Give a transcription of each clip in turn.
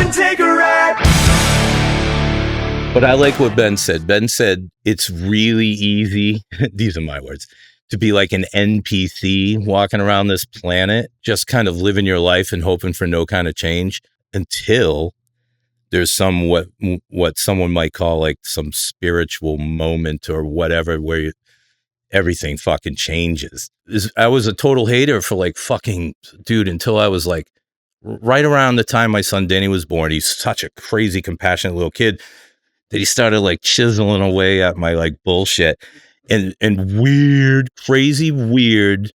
and take a ride. But I like what Ben said. Ben said it's really easy, these are my words, to be like an NPC walking around this planet, just kind of living your life and hoping for no kind of change until there's some what someone might call like some spiritual moment or whatever where everything fucking changes. I was a total hater for like fucking dude until I was like right around the time my son Danny was born. He's such a crazy, compassionate little kid that he started like chiseling away at my like bullshit and weird, crazy, weird,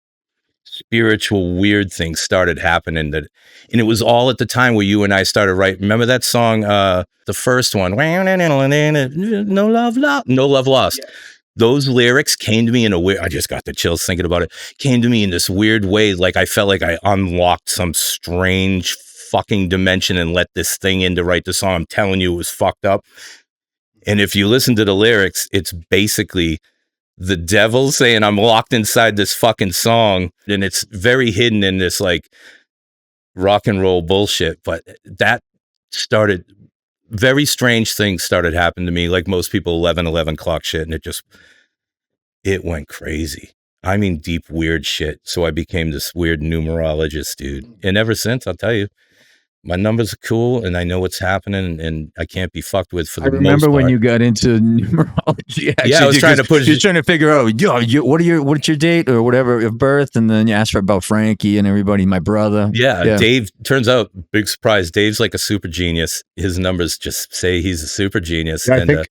spiritual, weird things started happening. And it was all at the time where you and I started writing. Remember that song, the first one, No Love Lost. Yeah. Those lyrics came to me in a weird, I just got the chills thinking about it, came to me in this weird way. Like I felt like I unlocked some strange fucking dimension and let this thing in to write the song. I'm telling you, it was fucked up. And if you listen to the lyrics, it's basically the devil saying I'm locked inside this fucking song. And it's very hidden in this like rock and roll bullshit. But that started, very strange things started happening to me. Like most people, 11 clock shit. And it went crazy. I mean, deep, weird shit. So I became this weird numerologist, dude. And ever since, I'll tell you, my numbers are cool, and I know what's happening, and I can't be fucked with for the most part. I remember when you got into numerology. Actually, yeah, I was trying to push. You're trying to figure out, what's your date or whatever of birth, and then you asked for about Frankie and everybody, my brother. Yeah, Dave. Turns out, big surprise. Dave's like a super genius. His numbers just say he's a super genius. Yeah, I think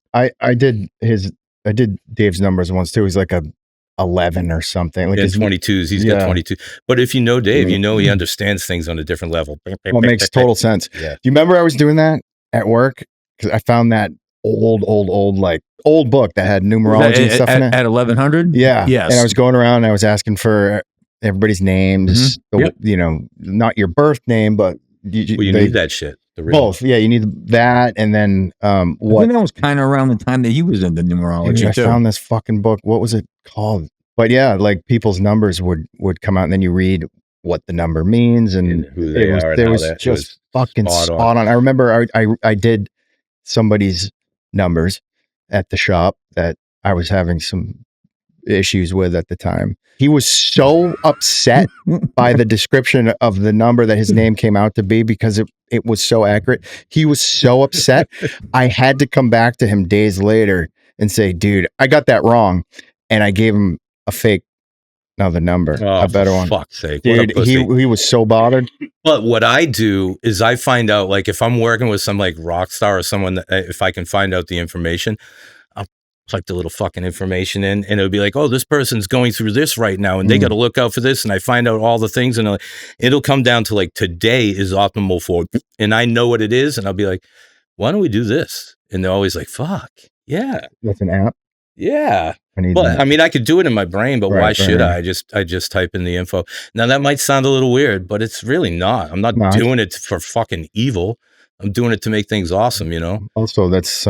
I did Dave's numbers once too. He's like a 11 or something. Like his 22s. He's got 22. But if you know Dave, you know he understands things on a different level. Well, it makes total sense. Yeah. Do you remember I was doing that at work? Because I found that old book that had numerology and stuff in it. At 1100? Yeah. Yes. And I was going around and I was asking for everybody's names, you know, not your birth name, but you need that shit. Both. Yeah, you need that. And then I think that was kind of around the time that he was into numerology. I found this fucking book. What was it called? But yeah, like people's numbers would come out, and then you read what the number means and who they are. It was just fucking spot on. I remember I did somebody's numbers at the shop that I was having some issues with at the time. He was so upset by the description of the number that his name came out to be because it was so accurate. He was so upset. I had to come back to him days later and say, dude, I got that wrong. And I gave him a fake another number, a better one. Fuck's sake. Dude, he was so bothered. But what I do is I find out, like if I'm working with some like rock star or someone that if I can find out the information, I'll plug the little fucking information in and it'll be like, oh, this person's going through this right now and they got to look out for this. And I find out all the things and it'll come down to like today is optimal for, and I know what it is. And I'll be like, why don't we do this? And they're always like, fuck. Yeah. That's an app. Yeah. I mean, I could do it in my brain, but why should I? I just type in the info. Now that might sound a little weird, but it's really not. I'm not doing it for fucking evil. I'm doing it to make things awesome, you know? Also, that's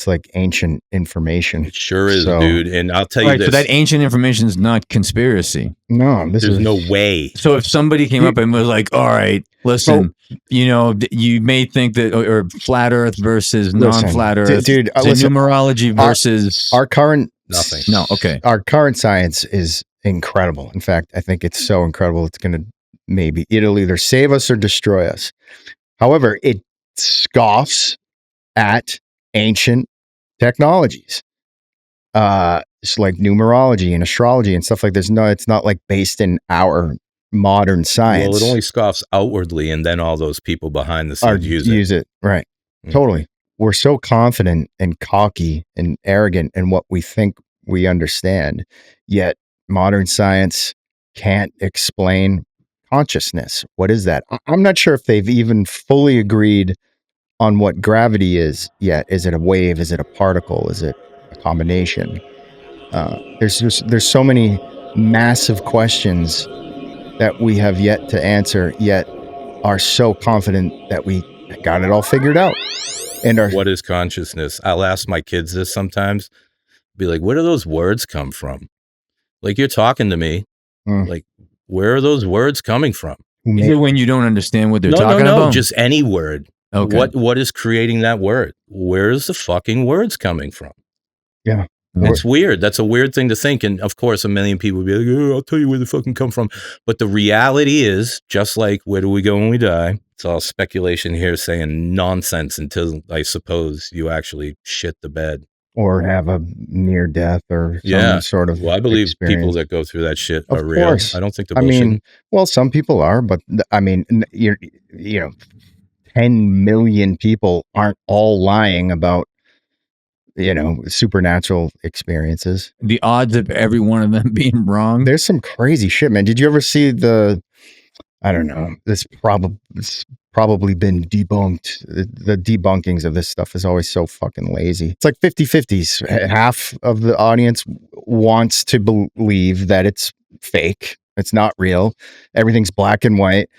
like ancient information. It sure is, dude. And I'll tell you this. So that ancient information is not conspiracy. No, there's no way. So if somebody came up and was like, all right, listen, you know, you may think that, or flat earth versus non-flat earth. Dude, numerology versus... Our current... Nothing. No, okay. Our current science is incredible. In fact, I think it's so incredible, it's going to it'll either save us or destroy us. However, it scoffs at ancient technologies. It's like numerology and astrology and stuff like this. No, it's not like based in our modern science. Well, it only scoffs outwardly, and then all those people behind the scenes use it. Right. Mm-hmm. Totally. We're so confident and cocky and arrogant in what we think we understand, yet modern science can't explain consciousness. What is that? I'm not sure if they've even fully agreed on what gravity is yet. Is it a wave? Is it a particle? Is it a combination? There's so many massive questions that we have yet to answer, yet are so confident that we got it all figured out. And what is consciousness? I'll ask my kids this sometimes. Be like, where do those words come from? Like you're talking to me. Like, where are those words coming from? Is it when you don't understand what they're talking about? No, just any word. Okay. What is creating that word? Where is the fucking words coming from? Yeah. It's weird. That's a weird thing to think. And of course, a million people would be like, oh, I'll tell you where they fucking come from. But the reality is, just like where do we go when we die? It's all speculation here saying nonsense until I suppose you actually shit the bed. Or have a near death or some sort of Well, I believe experience. people that go through that shit Of are real. course. I don't think the bullshit. I mean, well, some people are, but I mean, you know, 10 million people aren't all lying about, you know, supernatural experiences. The odds of every one of them being wrong. There's some crazy shit, man. Did you ever see I don't know, this probably been debunked. The debunkings of this stuff is always so fucking lazy. It's like 50-50s. Half of the audience wants to believe that it's fake. It's not real. Everything's black and white.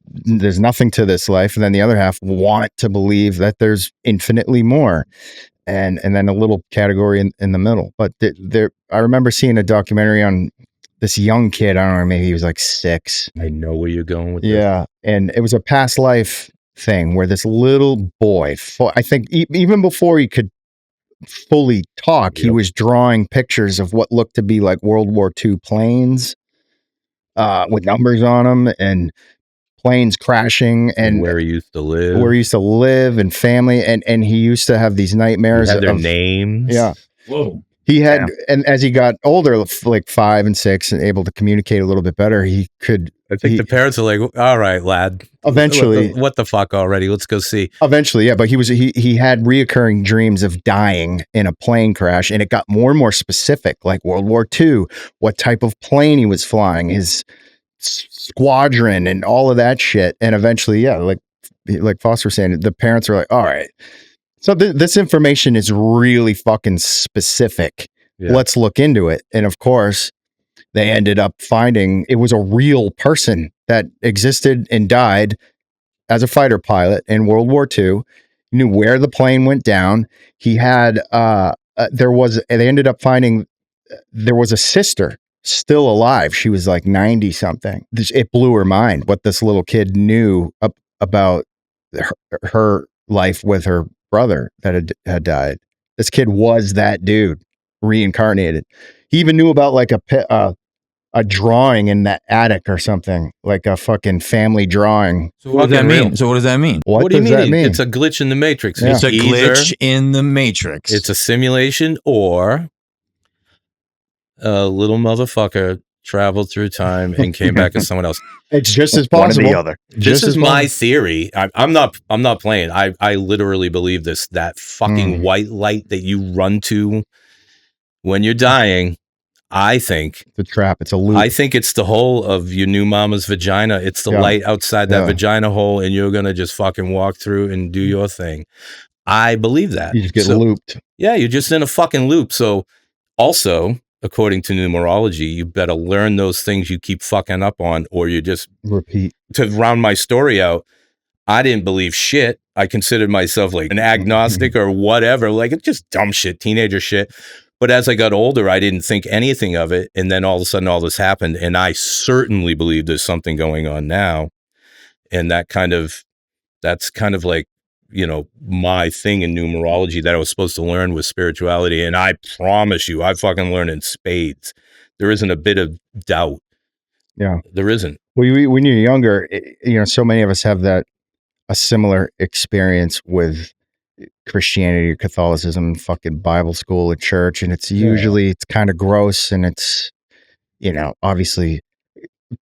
There's nothing to this life. And then the other half want to believe that there's infinitely more. And then a little category in the middle. But I remember seeing a documentary on this young kid. I don't know, maybe he was like 6. I know where you're going with this. And it was a past life thing where this little boy, I think even before he could fully talk, he was drawing pictures of what looked to be like World War II planes with numbers on them and planes crashing and where he used to live, and family. And he used to have these nightmares of their names. Yeah. Whoa. He had, and as he got older, like 5 and 6 and able to communicate a little bit better, he could. I think the parents are like, all right, lad. Eventually. What the fuck already? Let's go see. Eventually, yeah. But he had reoccurring dreams of dying in a plane crash, and it got more and more specific, like World War II, what type of plane he was flying, his squadron and all of that shit. And eventually, yeah, like Foster was saying, the parents are like, all right, so this information is really fucking specific. Yeah. Let's look into it. And of course, they ended up finding it was a real person that existed and died as a fighter pilot in World War II. He knew where the plane went down. He had, they ended up finding there was a sister still alive. She was like 90 something. It blew her mind what this little kid knew about her life with her brother that had died. This kid was that dude reincarnated. He even knew about like a drawing in that attic or something, like a fucking family drawing. So what does that mean? So what does that mean? What do you mean? It's a glitch in the matrix. Yeah. It's a glitch in the matrix. It's a simulation, or a little motherfucker traveled through time and came back as someone else. It's just as possible. One or the other. This is my theory. I'm not playing. I literally believe this. That fucking white light that you run to when you're dying, I think it's a trap. It's a loop. I think it's the hole of your new mama's vagina. It's the light outside that vagina hole, and you're gonna just fucking walk through and do your thing. I believe that. You just get looped. Yeah, you're just in a fucking loop. So also, according to numerology, you better learn those things you keep fucking up on, or you just repeat. To round my story out, I didn't believe shit. I considered myself like an agnostic or whatever, like it's just dumb shit, teenager shit. But as I got older, I didn't think anything of it. And then all of a sudden, all this happened. And I certainly believe there's something going on now. And that's kind of like, you know, my thing in numerology that I was supposed to learn was spirituality. And I promise you, I fucking learned in spades. There isn't a bit of doubt. Yeah. There isn't. Well, when you're younger, you know, so many of us have a similar experience with Christianity or Catholicism, fucking Bible school at church. And it's usually, it's kind of gross and it's, you know, obviously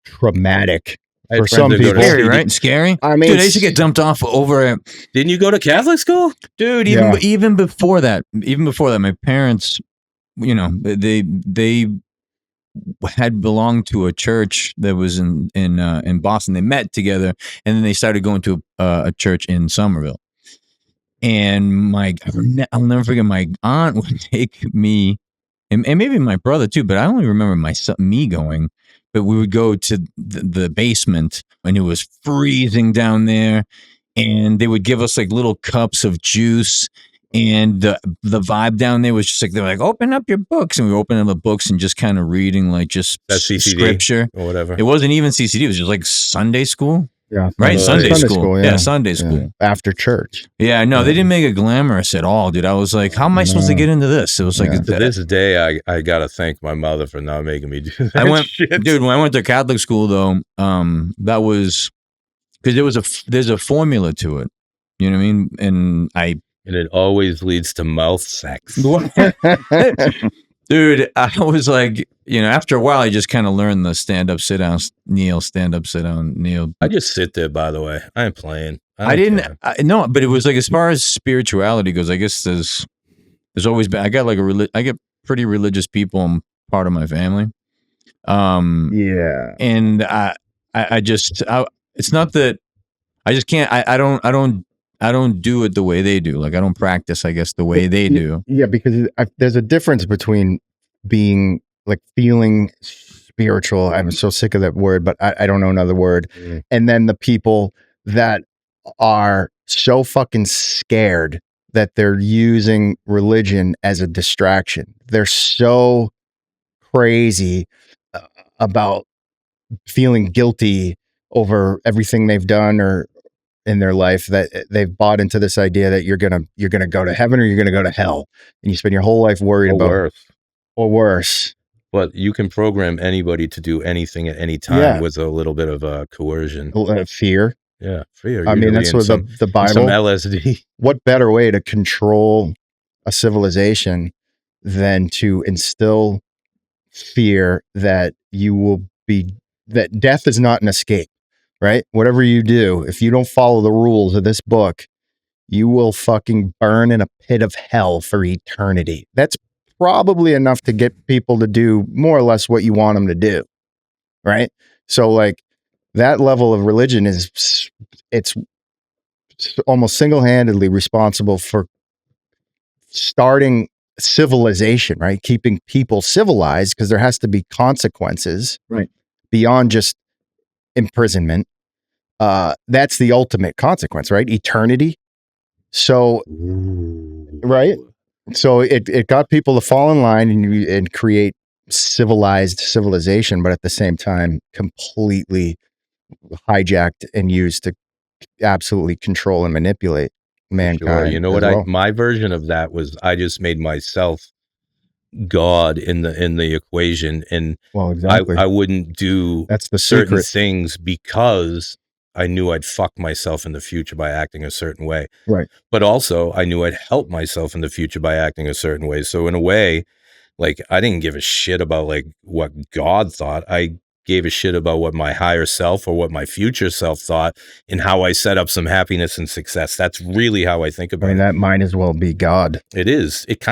traumatic for some people. Scary, right? Scary. I mean, dude, I used to get dumped off over. Didn't you go to Catholic school? Dude, even before that, my parents, you know, they had belonged to a church that was in Boston. They met together, and then they started going to a church in Somerville. And I'll never forget, my aunt would take me, and maybe my brother too, but I only remember me going. But we would go to the basement, and it was freezing down there, and they would give us like little cups of juice. And the vibe down there was just like, they're like, open up your books. And we were opening up the books and just kind of reading like just CCD scripture or whatever. It wasn't even CCD. It was just like Sunday school. Yeah. Right, Sunday Sunday school. Yeah, Sunday school. After church. Yeah, no, they didn't make it glamorous at all, dude. I was like, how am I supposed to get into this? It was like, Yeah. To this day, I gotta thank my mother for not making me do that. I went, shit. dude. When I went to Catholic school, though, that was because there's a formula to it. You know what I mean? And it always leads to mouth sex. dude, I was like, after a while, I just kind of learned the stand up, sit down, kneel, stand up, sit down, kneel. I just sit there. By the way, I ain't playing. I didn't. No, but it was like as far as spirituality goes, I guess there's always been. I got like I get pretty religious people in part of my family. Yeah. And it's not that I just can't. I don't do it the way they do. Like I don't practice, I guess, the way they do. Yeah, because there's a difference between being like feeling spiritual. I'm so sick of that word, but I don't know another word. And then the people that are so fucking scared that they're using religion as a distraction. They're so crazy about feeling guilty over everything they've done or in their life that they've bought into this idea that you're gonna go to heaven or you're gonna go to hell, and you spend your whole life worried about worse. But you can program anybody to do anything at any time with a little bit of coercion, fear. Yeah, fear. I mean, that's what the Bible. Some LSD. What better way to control a civilization than to instill fear that that death is not an escape, right? Whatever you do, if you don't follow the rules of this book, you will fucking burn in a pit of hell for eternity. That's probably enough to get people to do more or less what you want them to do, right? So like that level of religion it's almost single-handedly responsible for starting civilization, right? Keeping people civilized, because there has to be consequences, right, beyond just imprisonment. That's the ultimate consequence, right? Eternity. So, right. So it got people to fall in line and create civilization, but at the same time, completely hijacked and used to absolutely control and manipulate mankind. Sure. You know what? My version of that was I just made myself God in the equation, and exactly. I wouldn't do certain things because I knew I'd fuck myself in the future by acting a certain way. Right. But also I knew I'd help myself in the future by acting a certain way. So in a way, like I didn't give a shit about like what God thought. I gave a shit about what my higher self or what my future self thought and how I set up some happiness and success. That's really how I think about it. I mean, that might as well be God. It is. It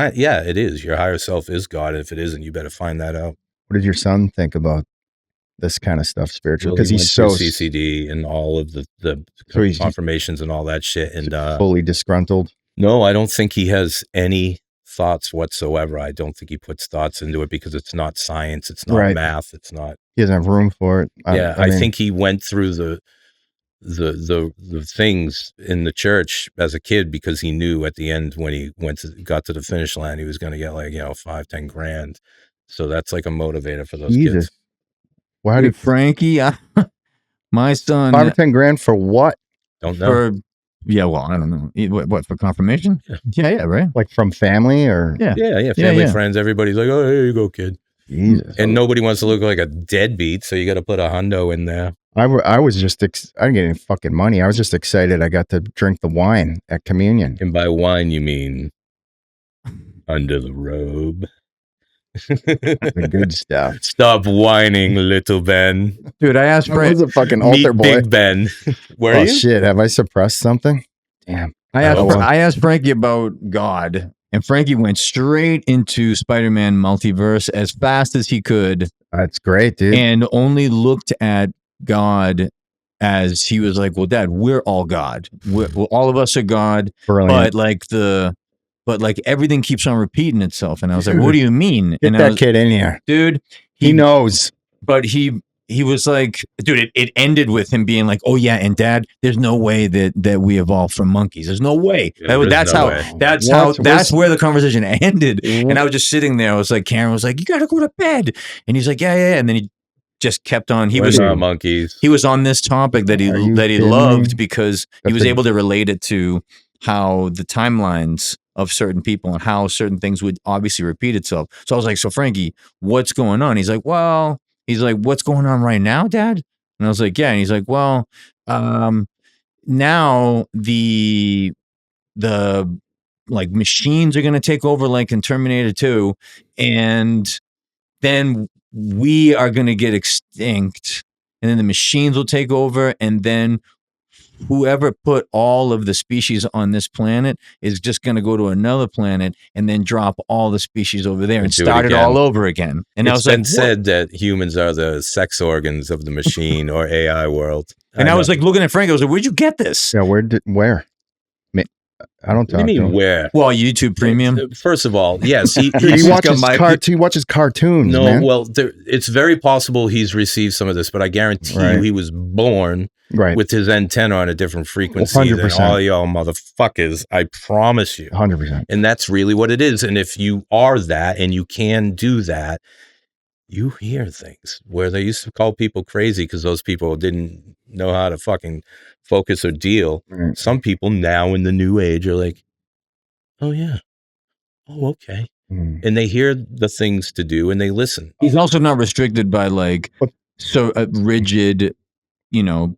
is. Your higher self is God. If it isn't, you better find that out. What did your son think about this kind of stuff spiritual? Because he's so CCD and all of the confirmations and all that shit. And fully disgruntled. No, I don't think he has any thoughts whatsoever. I don't think he puts thoughts into it because it's not science. It's not math. It's not. He doesn't have room for it. I think he went through the things in the church as a kid because he knew at the end when he got to the finish line, he was going to get like, $5-10 grand. So that's like a motivator for those kids. Why did Frankie? My son, 5 or 10 grand for what? Don't know. Well, I don't know. What for confirmation? Yeah, right. Like from family or family, friends. Everybody's like, "Oh, here you go, kid." Jesus. And nobody wants to look like a deadbeat, so you got to put a hundo in there. I was just I didn't get any fucking money. I was just excited I got to drink the wine at communion. And by wine you mean under the robe. The good stuff. Stop whining, little Ben. Dude, I asked Frank. I was a fucking altar boy. Big Ben. Where are you? Shit, have I suppressed something? Damn. I asked Frankie about God, and Frankie went straight into Spider-Man multiverse as fast as he could. That's great, dude. And only looked at God as he was like, well, Dad, we're all God. All of us are God. Brilliant. But like everything keeps on repeating itself. And I was like, what do you mean? Get that kid in here. Dude. He knows. But he was like, dude, it ended with him being like, oh yeah, and Dad, there's no way that we evolved from monkeys. There's no way. That's where the conversation ended. And I was just sitting there. I was like, Karen was like, you gotta go to bed. And he's like, yeah. And then he just kept on. He We're was not monkeys. he was on this topic that he Are you kidding loved me? because he That's was a- able to relate it to how the timelines of certain people and how certain things would obviously repeat itself. So I was like, so Frankie, what's going on? He's like, what's going on right now, Dad? And I was like, yeah. And he's like, well, now the like machines are going to take over like in Terminator 2, and then we are going to get extinct, and then the machines will take over, and then whoever put all of the species on this planet is just going to go to another planet and then drop all the species over there and do it start it again. all over again. And I It's was like, been said that humans are the sex organs of the machine or AI world. and I was know. like looking at Frank. I was like, where'd you get this? Yeah, where? I don't What do talk you to mean him. where? Well, YouTube Premium. First of all, yes, he Dude, He's he got watches my- he watches cartoons, no, man. well, it's very possible he's received some of this, but I guarantee you Right. he was born Right. with his antenna on a different frequency than 100%. all y'all motherfuckers. I promise you. 100%. And that's really what it is. And if you are that and you can do that, you hear things where they used to call people crazy because those people didn't know how to fucking focus or deal. Right. Some people now in the new age are like, oh, yeah. Oh, okay. Mm. And they hear the things to do and they listen. He's also not restricted by like so rigid,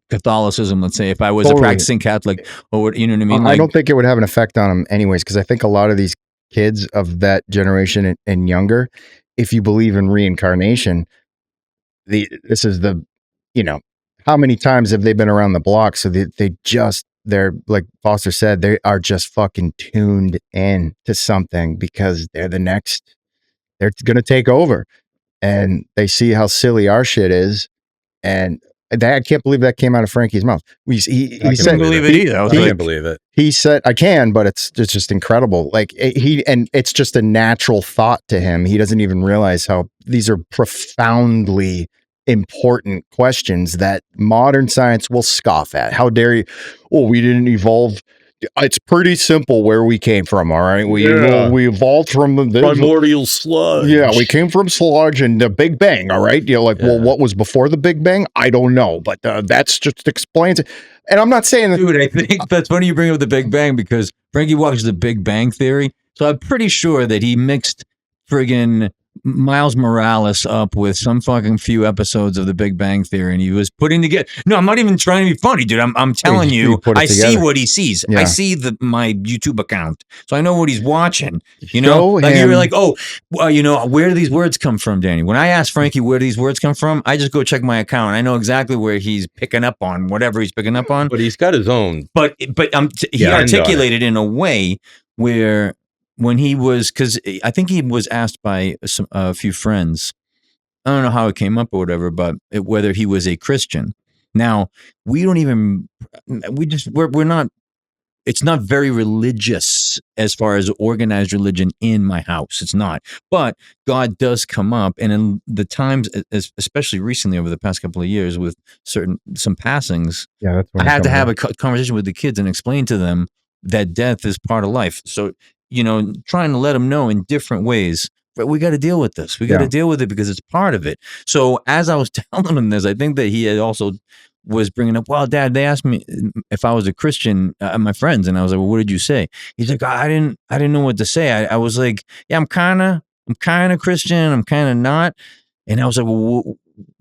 Catholicism. Let's say if I was Totally. a practicing Catholic, or what, you know what I mean? I don't think it would have an effect on him anyways, because I think a lot of these kids of that generation and younger, if you believe in reincarnation, this is how many times have they been around the block? So they're like Foster said, they are just fucking tuned in to something because they're they're going to take over, and they see how silly our shit is. And I can't believe that came out of Frankie's mouth. He I couldn't said, believe it either. I was I like, can't believe it. he said, I can, but it's just incredible. Like and it's just a natural thought to him. He doesn't even realize how these are profoundly important questions that modern science will scoff at. How dare you? Oh, we didn't evolve. It's pretty simple where we came from. All right. We evolved from the Primordial sludge. Yeah, we came from sludge and the Big Bang. All right. Well, what was before the Big Bang? I don't know, but that's just explains it. And I'm not saying that. dude, I think that's funny you bring up the Big Bang because Frankie watches the Big Bang Theory. So I'm pretty sure that he mixed friggin' Miles Morales up with some fucking few episodes of the Big Bang Theory, and he was putting together. No, I'm not even trying to be funny, dude. I'm telling you, put it I see together. what he sees. Yeah. I see my YouTube account, so I know what he's watching. You Show know, like you him- were like, oh, well, where do these words come from, Danny? When I ask Frankie where do these words come from, I just go check my account. I know exactly where he's picking up on whatever he's picking up on. But he's got his own. But he Yeah, articulated in a way where when he was, because I think he was asked by a few friends, I don't know how it came up or whatever, but whether he was a Christian. Now we're not. It's not very religious as far as organized religion in my house. It's not. But God does come up. And in the times, especially recently over the past couple of years with some passings, Yeah, that's I had to have a conversation with the kids and explain to them that death is part of life. So, trying to let them know in different ways, but we got to deal with this. We got to deal with it because it's part of it. So as I was telling him this, I think that he had also was bringing up, well, Dad, they asked me if I was a Christian, my friends. And I was like, well, what did you say? He's like, I didn't know what to say. I was like, yeah, I'm kind of Christian. I'm kind of not. And I was like, well,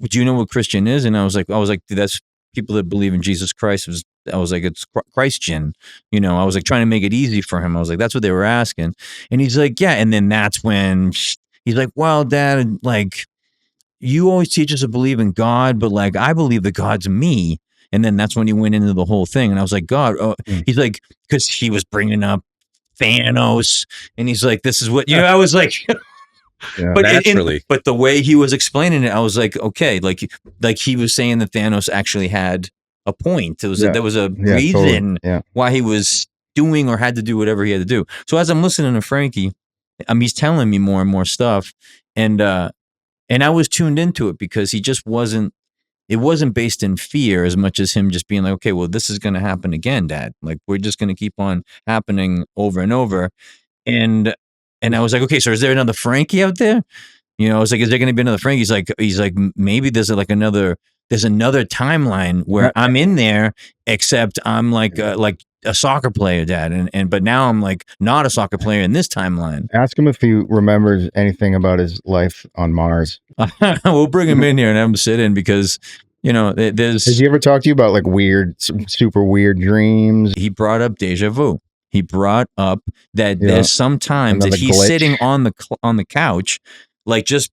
do you know what Christian is? And I was like, that's people that believe in Jesus Christ. I was like, it's Christian. I was like trying to make it easy for him. I was like, that's what they were asking. And he's like, yeah. And then that's when he's like, well, Dad, like, you always teach us to believe in God, but like, I believe that God's me. And then that's when he went into the whole thing. And I was like, God, he's like, because he was bringing up Thanos. And he's like, this is what, I was like, Yeah. but Naturally. but the way he was explaining it, I was like, okay, like he was saying that Thanos actually had a point. There was a reason why he was doing or had to do whatever he had to do. So as I'm listening to Frankie, he's telling me more and more stuff, and I was tuned into it because he just wasn't. It wasn't based in fear as much as him just being like, okay, well, this is going to happen again, Dad. Like we're just going to keep on happening over and over, and I was like, okay, so is there another Frankie out there? You know, it's like, is there going to be another Frank? He's like, maybe there's another timeline where I'm in there, except I'm like a soccer player, Dad, but now I'm like not a soccer player in this timeline. Ask him if he remembers anything about his life on Mars. We'll bring him in here and have him sit in, because you know, there's. Has he ever talked to you about like weird, super weird dreams? He brought up deja vu. He brought up that there's sometimes that he's sitting on the couch, like just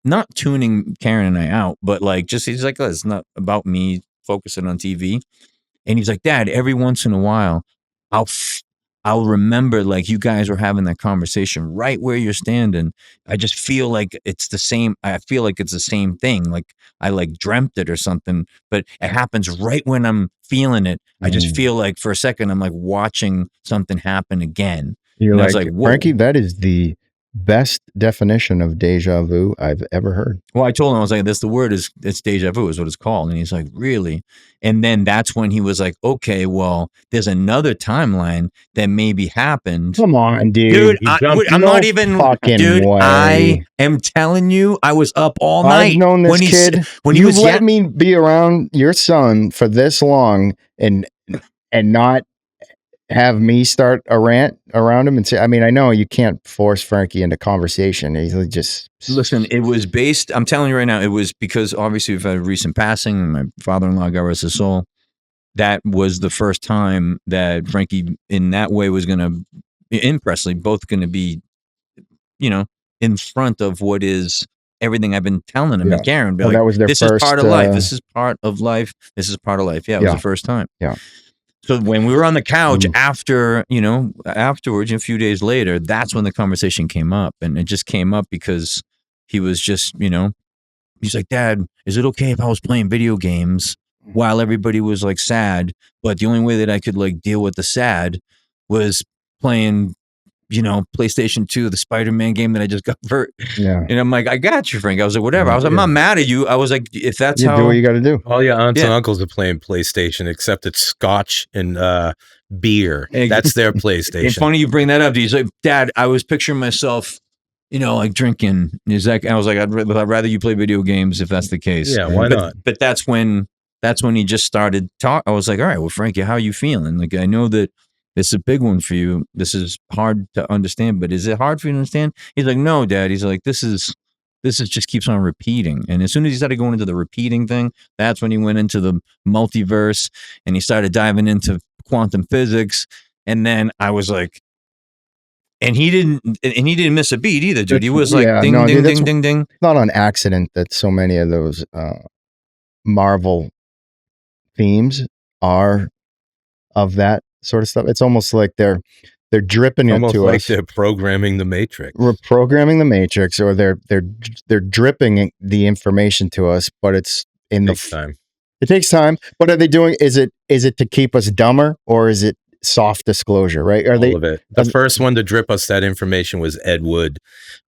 not tuning Karen and I out, but like just he's like, oh, it's not about me focusing on TV. And he's like, Dad, every once in a while, I'll remember like you guys were having that conversation right where you're standing. I just feel like it's the same. I feel like it's the same thing. Like I like dreamt it or something, but it happens right when I'm feeling it. I just feel like for a second, I'm like watching something happen again. You're like, Frankie, that is the best definition of deja vu I've ever heard. Well, I told him, I was like, it's deja vu is what it's called. And he's like, really? And then that's when he was like, okay, well, there's another timeline that maybe happened. Come on, dude. Dude, I'm not even fucking dude, way. I am telling you, I was up all night. I've known this kid. When you've let me be around your son for this long and not have me start a rant around him and say, I mean, I know you can't force Frankie into conversation. He's just listen. It was based. I'm telling you right now, it was because obviously we've had a recent passing. My father-in-law, God rest his soul. That was the first time that Frankie, in that way, was going to, in Presley, both going to be, you know, in front of what is everything I've been telling him and Karen. Like, that was their first. Is part of life. This is part of life. This is part of life. Yeah, it was the first time. Yeah. So when we were on the couch afterwards, a few days later, that's when the conversation came up. And it just came up because he was just, he's like, Dad, is it okay if I was playing video games while everybody was like sad? But the only way that I could like deal with the sad was playing, PlayStation 2, the Spider-Man game that I just got for. Yeah. And I'm like, I got you, Frank. I was like, whatever. I was like, I'm not mad at you. I was like, if that's how. Do what you got to do. All your aunts and uncles are playing PlayStation, except it's scotch and beer. That's their PlayStation. It's funny you bring that up. He's like, Dad, I was picturing myself, like drinking. I was like, I'd rather you play video games if that's the case. Yeah, why not? But that's when he just started talk. I was like, all right, well, Frankie, how are you feeling? Like, I know that this is a big one for you. This is hard to understand, but is it hard for you to understand? He's like, no, Dad. He's like, this is just keeps on repeating. And as soon as he started going into the repeating thing, that's when he went into the multiverse and he started diving into quantum physics. And then I was like, and he didn't miss a beat either, dude. He was like, ding, ding, ding, ding, ding. It's not on accident that so many of those Marvel themes are of that sort of stuff. It's almost like they're dripping almost into like us. They're programming the Matrix. We're programming the Matrix, or they're dripping the information to us. But it's in the time. It takes time. What are they doing? Is it to keep us dumber, or is it soft disclosure? Right? Are All of it. The first one to drip us that information was Ed Wood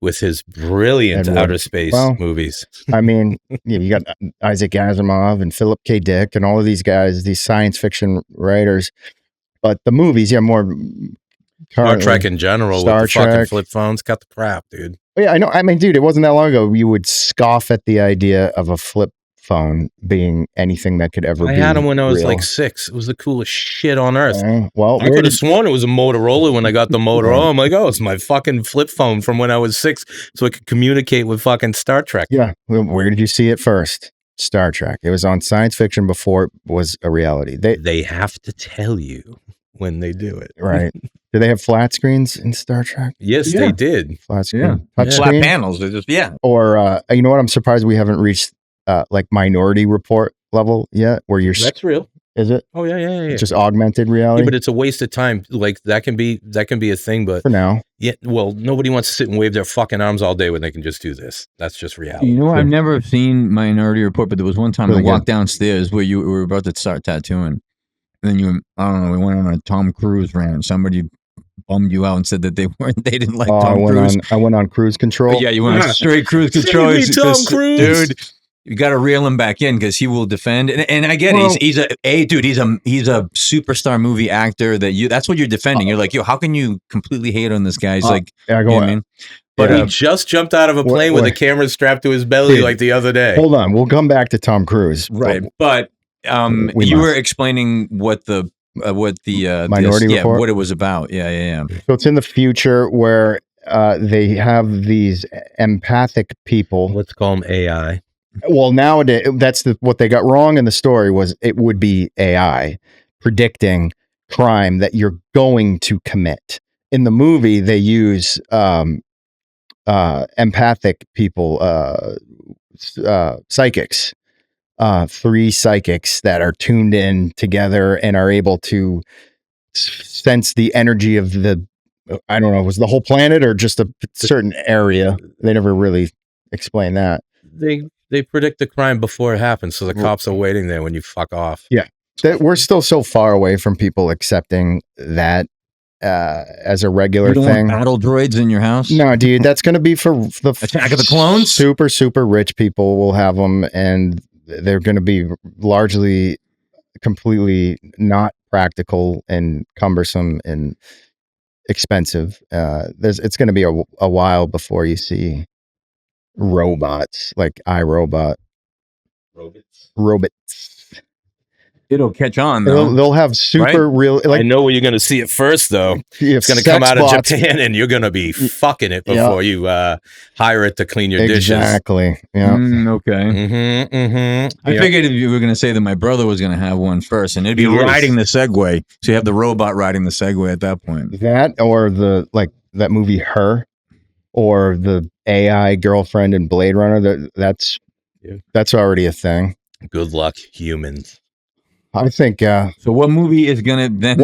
with his brilliant outer space movies. I mean, you got Isaac Asimov and Philip K. Dick and all of these guys, these science fiction writers. But the movies, more Star Trek in general, Star with the fucking flip phones, cut the crap, dude. Yeah, I know. I mean, dude, it wasn't that long ago you would scoff at the idea of a flip phone being anything that could ever be. I had them when I was like 6. It was the coolest shit on earth. Well, I could have sworn it was a Motorola when I got the Motorola. I'm like, oh, it's my fucking flip phone from when I was 6, so I could communicate with fucking Star Trek. Yeah. Where did you see it first? Star Trek. It was on science fiction before it was a reality. They have to tell you when they do it. Right. Do they have flat screens in Star Trek? Yes, they did. Flat screen. Touch screen? Flat panels. They're just, Or, you know what? I'm surprised we haven't reached like Minority Report level yet, where you're... That's real. Is it? Oh, yeah. It's just augmented reality? Yeah, but it's a waste of time. Like, that can be a thing, but... For now. Yeah, well, nobody wants to sit and wave their fucking arms all day when they can just do this. That's just reality. You know, I've never seen Minority Report, but there was one time I walked downstairs where you were about to start tattooing. And then I don't know, we went on a Tom Cruise rant. Somebody bummed you out and said that they didn't like Tom Cruise. I went on cruise control. But yeah, you went on straight cruise control. Tom Cruise. Dude, you got to reel him back in because he will defend. And I get it. He's a superstar movie actor that's what you're defending. You're like, yo, how can you completely hate on this guy? He's like, I go, But he just jumped out of a plane with a camera strapped to his belly Dude, like the other day. Hold on, we'll come back to Tom Cruise. right. But we you must. were explaining what the Minority Report? what it was about. Yeah. So it's in the future where they have these empathic people. Let's call him AI. Well, nowadays, that's what they got wrong in the story was it would be AI predicting crime that you're going to commit. In the movie, they use empathic people, psychics, 3 psychics that are tuned in together and are able to sense the energy of I don't know, was the whole planet or just a certain area? They never really explain that. They predict the crime before it happens, so the cops are waiting there when you fuck off. Yeah, we're still so far away from people accepting that as a regular You don't thing. want battle droids in your house? No, dude, that's going to be for the Attack of the Clones. Super rich people will have them, and they're going to be largely, completely not practical and cumbersome and expensive. It's going to be a while before you see robots like iRobot. Robots. It'll catch on though. They'll have super real. Like, I know where you're going to see it first, though. It's going to come out of Japan, and you're going to be fucking it before you hire it to clean your dishes. Exactly. Yeah. Okay. I figured if you were going to say that my brother was going to have one first, and it'd be riding the Segway. So you have the robot riding the Segway at that point. That or that movie Her, or the AI girlfriend in Blade Runner. That's already a thing. Good luck, humans. I think. So what movie is going to then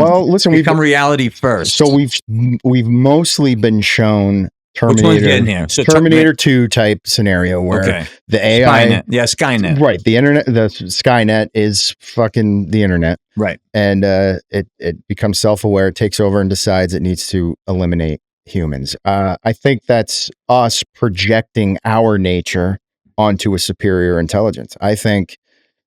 become reality first? So we've mostly been shown Terminator. Which one's getting here? So Terminator 2 type scenario where the AI, Skynet. Yeah, Skynet. Right. The internet, the Skynet is fucking the internet. Right. And it becomes self-aware, it takes over and decides it needs to eliminate humans. I think that's us projecting our nature onto a superior intelligence. I think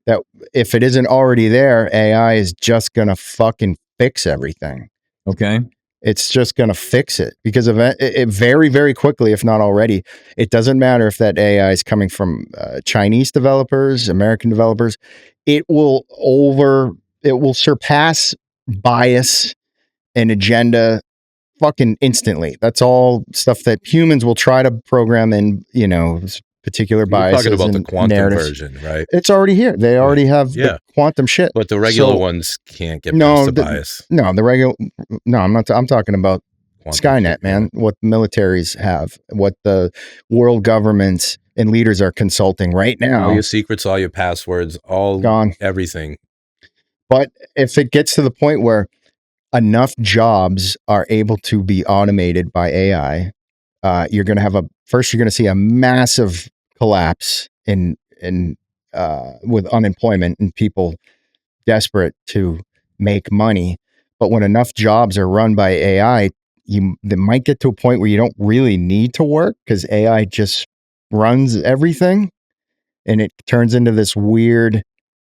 that if it isn't already there, AI is just going to fucking fix everything. Okay. It's just going to fix it because of it very, very quickly, if not already. It doesn't matter if that AI is coming from Chinese developers, American developers. It will surpass bias and agenda fucking instantly. That's all stuff that humans will try to program in, particular biases. You're talking about and the quantum narratives. version, right? It's already here. They already have the quantum shit. But the regular ones can't get past the bias. No, I'm not. I'm talking about quantum Skynet, shit, man. What militaries have, what the world governments and leaders are consulting right now. All your secrets, all your passwords, all gone. Everything. But if it gets to the point where enough jobs are able to be automated by AI, you're going to see a massive collapse in with unemployment and people desperate to make money. But when enough jobs are run by AI, they might get to a point where you don't really need to work because AI just runs everything, and it turns into this weird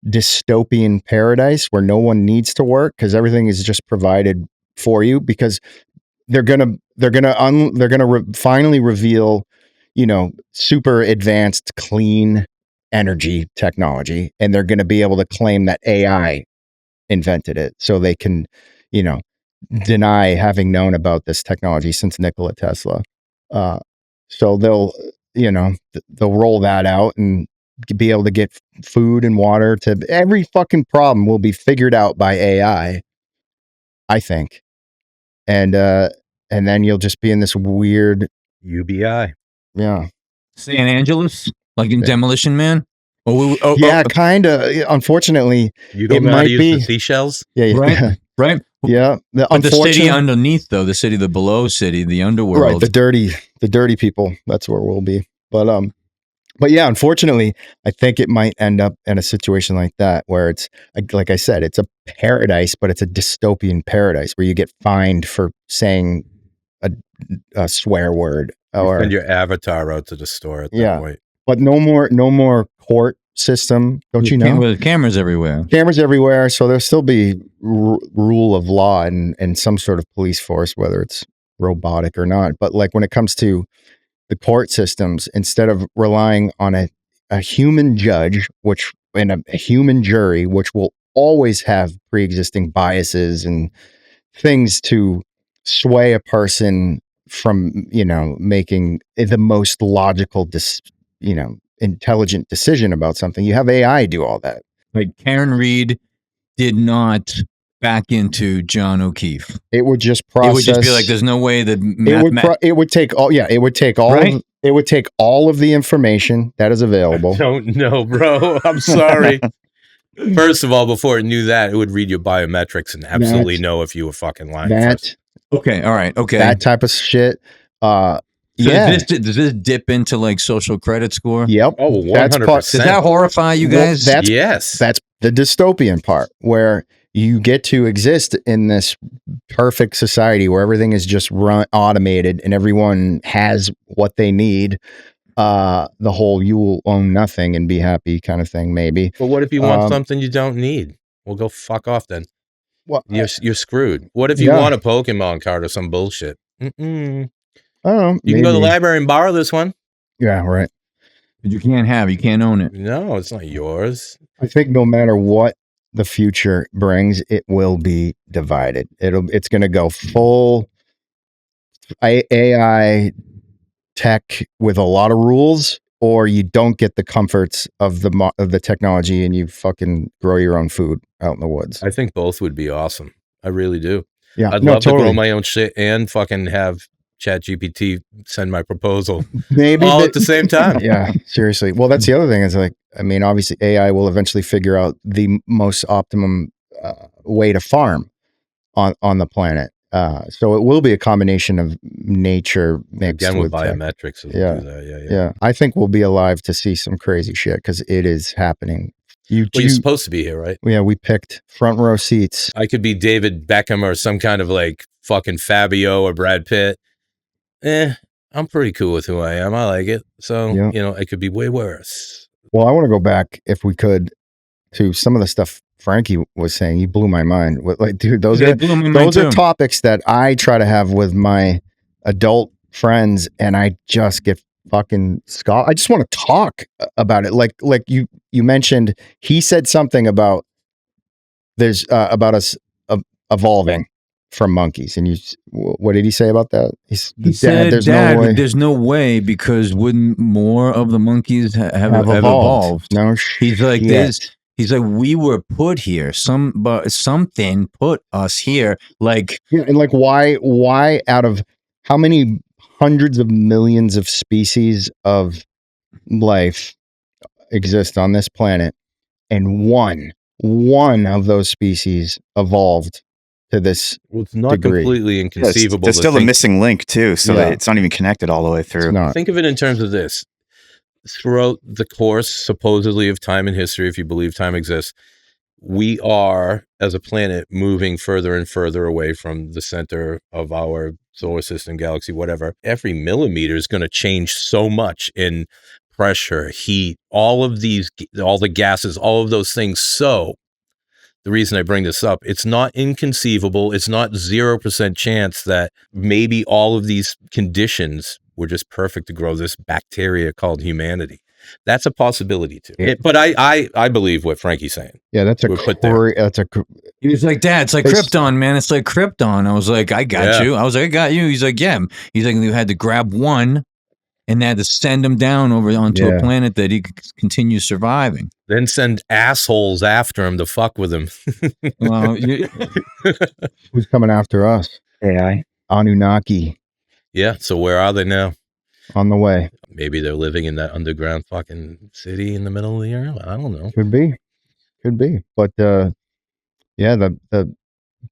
dystopian paradise where no one needs to work because everything is just provided for you, because they're gonna finally reveal, super advanced clean energy technology, and they're gonna be able to claim that AI invented it, so they can, deny having known about this technology since Nikola Tesla. So they'll roll that out and be able to get food and water to every fucking problem will be figured out by AI, I think. And then you'll just be in this weird UBI. Yeah. San Angeles, like in Demolition Man. Kind of. Unfortunately, you don't know how to use the seashells. Yeah, right. Right. Yeah. The city underneath, though, the below city, the underworld. Right. The dirty people. That's where we'll be. But yeah, unfortunately, I think it might end up in a situation like that where it's, like I said, it's a paradise, but it's a dystopian paradise where you get fined for saying a swear word. Or send your avatar out to the store at that point. But no more court system. Don't you know? With cameras everywhere. Cameras everywhere. So there'll still be rule of law and some sort of police force, whether it's robotic or not. But like when it comes to the court systems, instead of relying on a human judge, and a human jury, which will always have pre-existing biases and things to sway a person from, making the most logical, intelligent decision about something. You have AI do all that. Like Karen Reed did not back into John O'Keefe. It would just process. It would just be like, there's no way that it would take all. Yeah, it would take all. Right? It would take all of the information that is available. I don't know, bro. I'm sorry. First of all, before it knew that, it would read your biometrics and absolutely know if you were fucking lying. Okay, all right, okay. That type of shit. So does this dip into like social credit score? Yep. Oh, 100%. Does that horrify you guys? Yes. That's the dystopian part, where you get to exist in this perfect society where everything is just automated and everyone has what they need. The whole "you will own nothing and be happy" kind of thing, maybe. But what if you want something you don't need? Well, go fuck off then. Well, you're screwed. What if you want a Pokemon card or some bullshit? I don't know. You can go to the library and borrow this one. Yeah, right. But you can't own it. No, it's not yours. I think no matter what the future brings, it will be divided. It's going to go full AI tech with a lot of rules, or you don't get the comforts of the technology and you fucking grow your own food out in the woods. I think both would be awesome. I really do. Yeah, I'd love to grow my own shit and fucking have ChatGPT send my proposal maybe all at the same time. Yeah, seriously. Well, that's the other thing is, like, I mean, obviously AI will eventually figure out the most optimum way to farm on the planet. So it will be a combination of nature mixed again with tech. biometrics. Yeah. I think we'll be alive to see some crazy shit because it is happening. You're supposed to be here, right? Yeah, we picked front row seats. I could be David Beckham or some kind of like fucking Fabio or Brad Pitt. I'm pretty cool with who I am. I like it. So, it could be way worse. Well, I want to go back, if we could, to some of the stuff Frankie was saying. You blew my mind. Like, dude, those are topics that I try to have with my adult friends, and I just get fucking I just want to talk about it. Like you mentioned, he said something about about us evolving from monkeys, and what did he say about that? He said, there's no way, because wouldn't more of the monkeys have evolved? No, he's like this. He's like, we were put here. Something put us here. Like, and like, why out of how many hundreds of millions of species of life exist on this planet, and one of those species evolved to this it's not degree. Completely inconceivable. There's still a missing link too, so it's not even connected all the way through. Think of it in terms of this. Throughout the course, supposedly, of time and history, if you believe time exists, we are, as a planet, moving further and further away from the center of our solar system, galaxy, whatever. Every millimeter is going to change so much in pressure, heat, all the gases, all of those things. So the reason I bring this up, it's not inconceivable. It's not 0% chance that maybe all of these conditions were just perfect to grow this bacteria called humanity. That's a possibility too. But I believe what Frankie's saying. Yeah, that's a he was like, Dad, it's like Krypton, man. It's like Krypton. I was like, I got you. I was like, I got you. He's like, yeah. He's like, you had to grab one and they had to send him down over onto a planet that he could continue surviving. Then send assholes after him to fuck with him. Well, who's coming after us? AI. Anunnaki. Yeah, so where are they now? On the way. Maybe they're living in that underground fucking city in the middle of the earth. I don't know. Could be. But the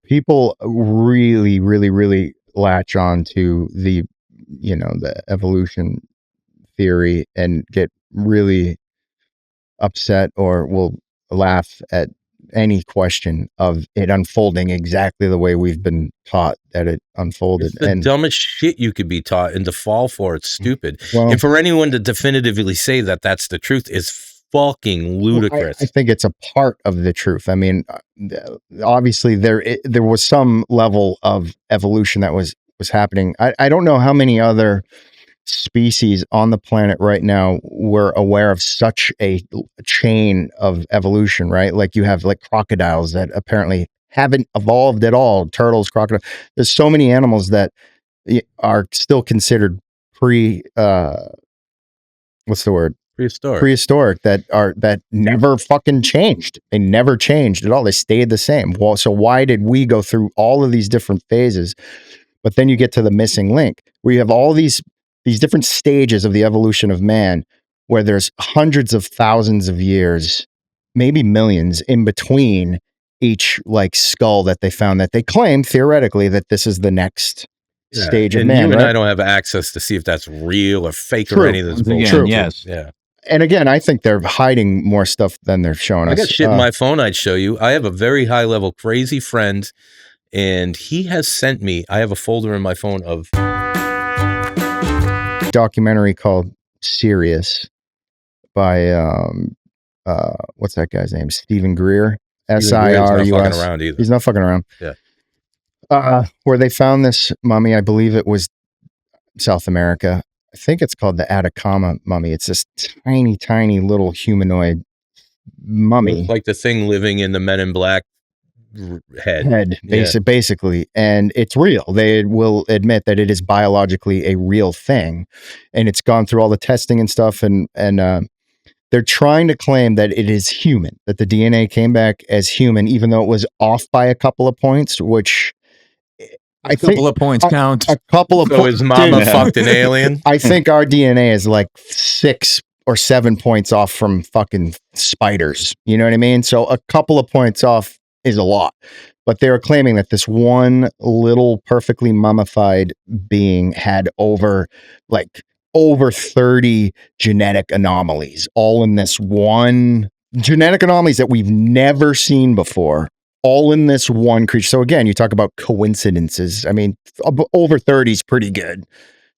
people really, really, really latch on to the evolution theory and get really upset or will laugh at any question of it unfolding exactly the way we've been taught that it unfolded. It's the dumbest shit you could be taught, and to fall for it's stupid. Well, and for anyone to definitively say that that's the truth is fucking ludicrous. I think it's a part of the truth. I mean, obviously there was some level of evolution that was happening. I don't know how many other species on the planet right now, we're aware of such a chain of evolution, right? Like you have like crocodiles that apparently haven't evolved at all. Turtles, crocodiles. There's so many animals that are still considered what's the word? Prehistoric that never fucking changed. They never changed at all. They stayed the same. Well, so why did we go through all of these different phases? But then you get to the missing link where you have all these different stages of the evolution of man, where there's hundreds of thousands of years, maybe millions in between each like skull that they found, that they claim theoretically that this is the next stage of man. You and right? I don't have access to see if that's real or fake True. or any of this bullshit. Again, yes. Yeah. And again, I think they're hiding more stuff than they're showing us. I got shit in my phone I'd show you. I have a very high level crazy friend, and he has sent me, I have a folder in my phone of documentary called Sirius by what's that guy's name? Stephen Greer. SIRUS. He's not fucking around either. He's not fucking around. Yeah. Where they found this mummy, I believe it was South America. I think it's called the Atacama mummy. It's this tiny, tiny little humanoid mummy. It's like the thing living in the Men in Black head. Basically. And it's real. They will admit that it is biologically a real thing. And it's gone through all the testing and stuff. And they're trying to claim that it is human, that the DNA came back as human, even though it was off by a couple of points, which A couple of points count. A couple of points. So his mama fucked an alien? I think our DNA is like 6 or 7 points off from fucking spiders. You know what I mean? So a couple of points off is a lot. But they were claiming that this one little perfectly mummified being had over 30 genetic anomalies, all in this one genetic anomalies that we've never seen before. All in this one creature. So again, you talk about coincidences. I mean, over 30 is pretty good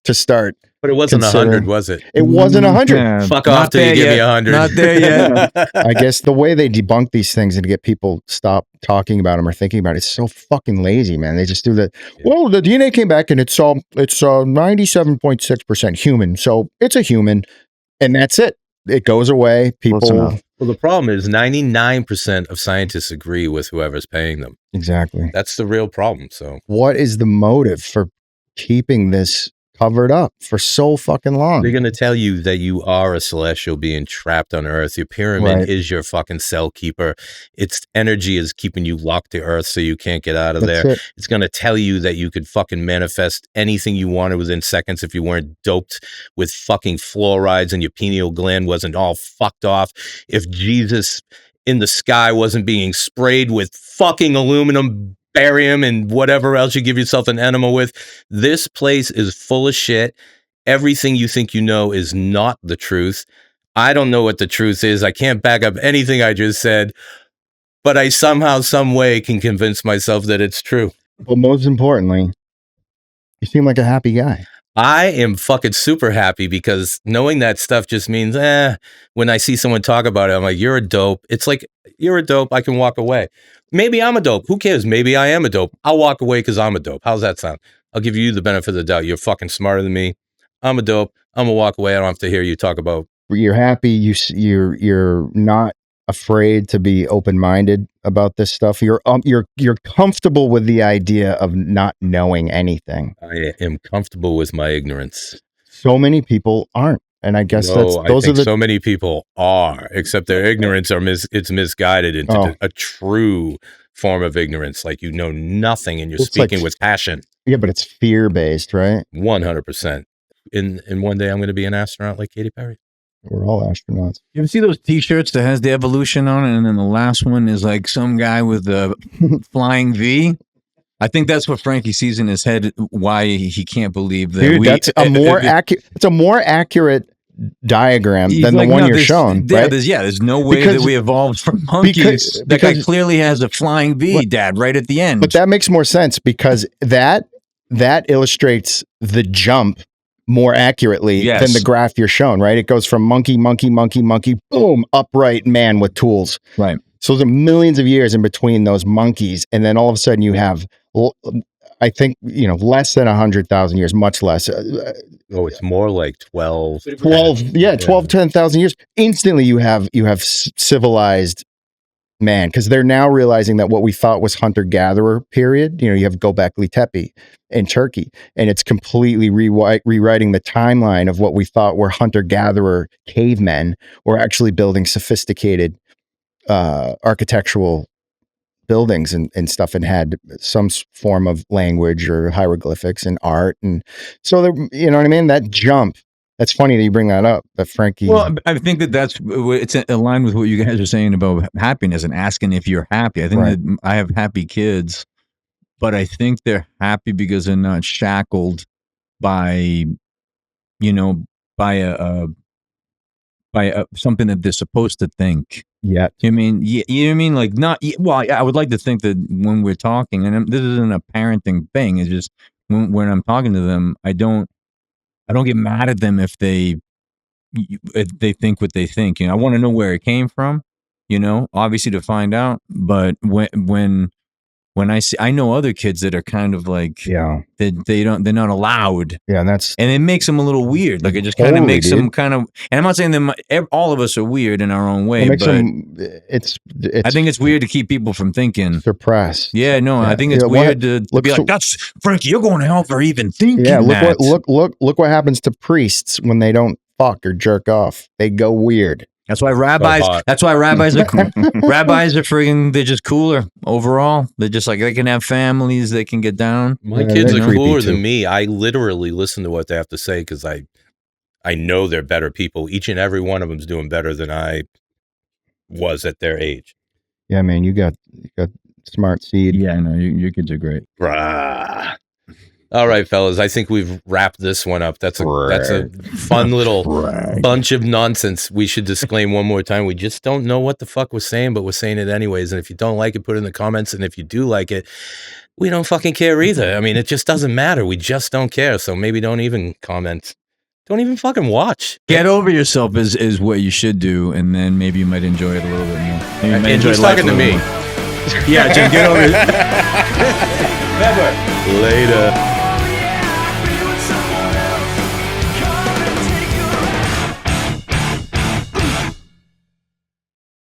to start. But it wasn't 100, was it? It wasn't 100. Yeah, Fuck off till you give me 100. Not there yet. I guess the way they debunk these things and to get people stop talking about them or thinking about it, it's so fucking lazy, man. They just do that. Well, the DNA came back and it's 97.6% human. So it's a human and that's it. It goes away. People. Well, the problem is 99% of scientists agree with whoever's paying them. Exactly. That's the real problem. So what is the motive for keeping this covered up for so fucking long? They're going to tell you that you are a celestial being trapped on Earth. Your pyramid is your fucking cell keeper. Its energy is keeping you locked to Earth so you can't get out of there. It's going to tell you that you could fucking manifest anything you wanted within seconds if you weren't doped with fucking fluorides and your pineal gland wasn't all fucked off. If Jesus in the sky wasn't being sprayed with fucking aluminum, barium, and whatever else you give yourself an enema with. This place is full of shit. Everything you think you know is not the truth. I don't know what the truth is. I can't back up anything I just said, but I somehow, some way can convince myself that it's true. But most importantly, you seem like a happy guy. I am fucking super happy because knowing that stuff just means, when I see someone talk about it, I'm like, you're a dope. It's like, you're a dope. I can walk away. Maybe I'm a dope. Who cares? Maybe I am a dope. I'll walk away because I'm a dope. How's that sound? I'll give you the benefit of the doubt. You're fucking smarter than me. I'm a dope. I'm gonna walk away. I don't have to hear you talk about. You're happy. You're not afraid to be open-minded about this stuff. You're comfortable with the idea of not knowing anything. I am comfortable with my ignorance. So many people aren't. And I guess so many people are, except their ignorance it's misguided into a true form of ignorance. Like you know nothing and you're speaking with passion. Yeah, but it's fear-based, right? 100%. In one day I'm going to be an astronaut like Katy Perry. We're all astronauts. You ever see those t-shirts that has the evolution on it and then the last one is like some guy with a flying V? I think that's what Frankie sees in his head, why he can't believe that. Dude, that's a more accurate. It's a more accurate diagram than the one you're shown. Right? There's no way that we evolved from monkeys. That guy clearly has a flying V, Dad, right at the end. But that makes more sense because that illustrates the jump more accurately than the graph you're shown. Right? It goes from monkey, boom, upright man with tools. Right. So there's millions of years in between those monkeys, and then all of a sudden you have, I think, less than 100,000 years, much less, Oh, it's more like 12. 10,000 years. Instantly you have civilized man, because they're now realizing that what we thought was hunter-gatherer period, you have Göbekli Tepe in Turkey, and it's completely rewriting the timeline of what we thought were hunter-gatherer cavemen. We're actually building sophisticated architectural buildings and stuff, and had some form of language or hieroglyphics and art. And so you know what I mean? That jump. That's funny that you bring that up, that Frankie. Well, I think it's aligned with what you guys are saying about happiness and asking if you're happy. I think that I have happy kids, but I think they're happy because they're not shackled by, by something that they're supposed to think. Yeah. You know what I mean? Like I would like to think that when we're talking, and this isn't a parenting thing, it's just when I'm talking to them, I don't get mad at them if they think what they think. I want to know where it came from, obviously to find out. But when I know other kids that are kind of like, they're not allowed. Yeah. And it makes them a little weird. Like it just kind of makes them kind of, and I'm not saying that all of us are weird in our own way, it makes but them, I think it's weird to keep people from thinking. Suppressed. Yeah, no, I think it's weird to be like, that's Frankie, you're going to hell for even thinking that. Look what happens to priests when they don't fuck or jerk off. They go weird. That's why rabbis are friggin', they're just cooler overall. They're just like, they can have families, they can get down. My kids are cooler than me. I literally listen to what they have to say because I know they're better people. Each and every one of them's doing better than I was at their age. Yeah, man, you got smart seed. Yeah, I know. Your kids are great. Rah. All right, fellas. I think we've wrapped this one up. That's a fun little bunch of nonsense. We should disclaim one more time. We just don't know what the fuck we're saying, but we're saying it anyways. And if you don't like it, put it in the comments. And if you do like it, we don't fucking care either. I mean, it just doesn't matter. We just don't care. So maybe don't even comment. Don't even fucking watch. Get over yourself is what you should do, and then maybe you might enjoy it a little bit more. Maybe you might and he's talking to me. Yeah, Jim, get over it. Never. Later.